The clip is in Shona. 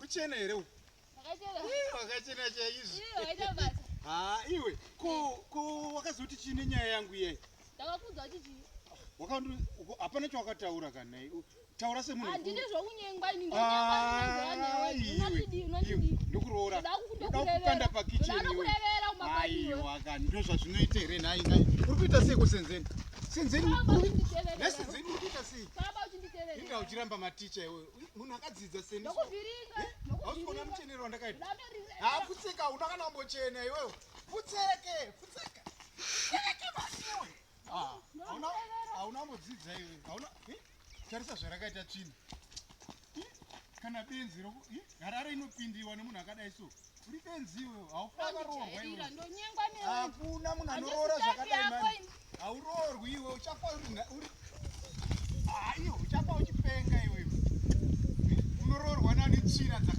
Wakuchena here uyu? Wakachena chaizvo. Iwe, ko wakazoti chine nyaya yangu iyai? Ndakakudza kuti chii? Hapana chawakataura kana. Taura semunhu. Handine zvokunyengwa ini ndonyengwa ndokuroora. Ndakukanda pakicheni iwe. kurevera kumapani. Aiwa kana ndo zvazvinoita here nhai. Uri kuita sei kuSenzeni? Senzeni uri kuita sei? Inga uchiramba maticha iwe. Munhu akadzidza seni. Ndokuvhiringa. Hausikona muchenero wandakaita. Pfutsika unakana kumbochena iwewe. Pfutseke. Pfutseke basi iwe. Hauna modzidza iwe. Hauna tarisa zvarakaita tsvina. Kana benzi Harare inopindiwa nemunhu akadai so. Uri benzi iwe. Haupakaroorwa iwe. Hakuna munhu anoroora zvakadai mani. Hauroorwi iwe. Uchafa uri iwe uchafa uchipenga iwe. Unoroorwa nani tsvina dzaka